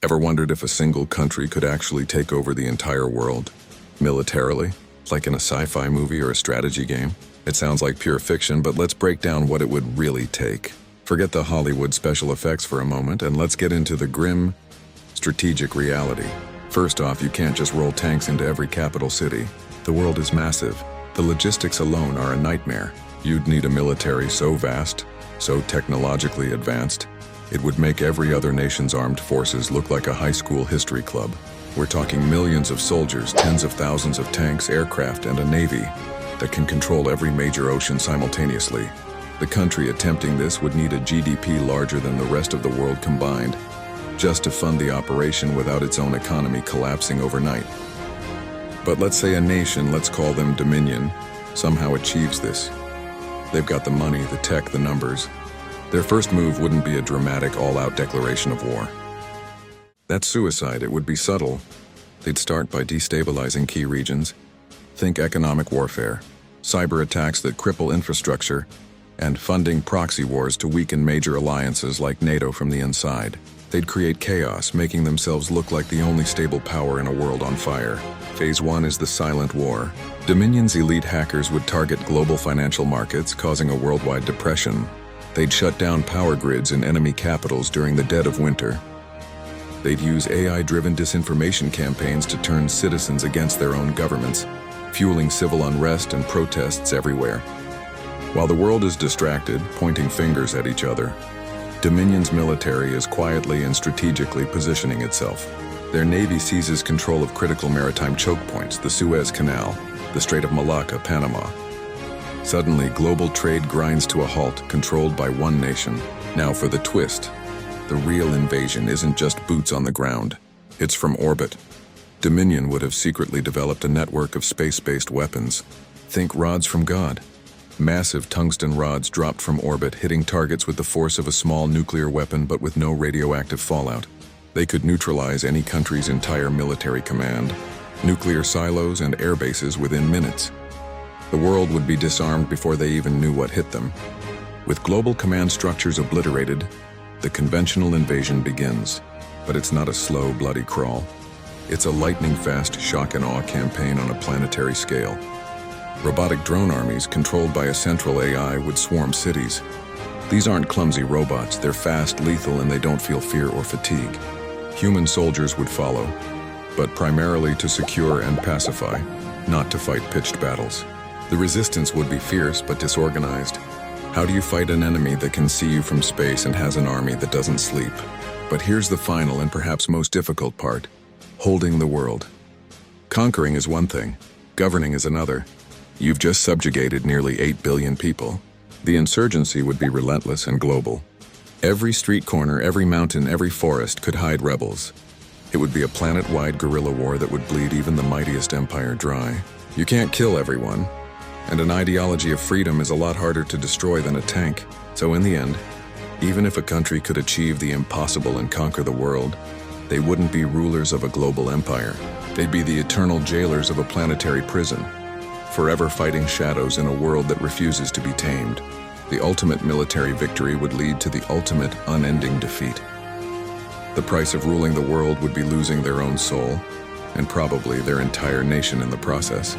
Ever wondered if a single country could actually take over the entire world? Militarily? Like in a sci-fi movie or a strategy game? It sounds like pure fiction, but let's break down what it would really take. Forget the Hollywood special effects for a moment, and let's get into the grim, strategic reality. First off, you can't just roll tanks into every capital city. The world is massive. The logistics alone are a nightmare. You'd need a military so vast, so technologically advanced, it would make every other nation's armed forces look like a high school history club. We're talking millions of soldiers, tens of thousands of tanks, aircraft, and a navy that can control every major ocean simultaneously. The country attempting this would need a GDP larger than the rest of the world combined, just to fund the operation without its own economy collapsing overnight. But let's say a nation, let's call them Dominion, somehow achieves this. They've got the money, the tech, the numbers. Their first move wouldn't be a dramatic, all-out declaration of war. That's suicide. It would be subtle. They'd start by destabilizing key regions. Think economic warfare, cyber attacks that cripple infrastructure, and funding proxy wars to weaken major alliances like NATO from the inside. They'd create chaos, making themselves look like the only stable power in a world on fire. Phase 1 is the silent war. Dominion's elite hackers would target global financial markets, causing a worldwide depression. They'd shut down power grids in enemy capitals during the dead of winter. They'd use AI-driven disinformation campaigns to turn citizens against their own governments, fueling civil unrest and protests everywhere. While the world is distracted, pointing fingers at each other, Dominion's military is quietly and strategically positioning itself. Their navy seizes control of critical maritime choke points, the Suez Canal, the Strait of Malacca, Panama. Suddenly, global trade grinds to a halt, controlled by one nation. Now for the twist. The real invasion isn't just boots on the ground. It's from orbit. Dominion would have secretly developed a network of space-based weapons. Think rods from God. Massive tungsten rods dropped from orbit, hitting targets with the force of a small nuclear weapon but with no radioactive fallout. They could neutralize any country's entire military command, nuclear silos and air bases within minutes. The world would be disarmed before they even knew what hit them. With global command structures obliterated, the conventional invasion begins. But it's not a slow, bloody crawl. It's a lightning-fast shock and awe campaign on a planetary scale. Robotic drone armies controlled by a central AI would swarm cities. These aren't clumsy robots, they're fast, lethal, and they don't feel fear or fatigue. Human soldiers would follow, but primarily to secure and pacify, not to fight pitched battles. The resistance would be fierce but disorganized. How do you fight an enemy that can see you from space and has an army that doesn't sleep? But here's the final and perhaps most difficult part: holding the world. Conquering is one thing, governing is another. You've just subjugated nearly 8 billion people. The insurgency would be relentless and global. Every street corner, every mountain, every forest could hide rebels. It would be a planet-wide guerrilla war that would bleed even the mightiest empire dry. You can't kill everyone, and an ideology of freedom is a lot harder to destroy than a tank. So in the end, even if a country could achieve the impossible and conquer the world, they wouldn't be rulers of a global empire. They'd be the eternal jailers of a planetary prison, forever fighting shadows in a world that refuses to be tamed. The ultimate military victory would lead to the ultimate unending defeat. The price of ruling the world would be losing their own soul, and probably their entire nation in the process.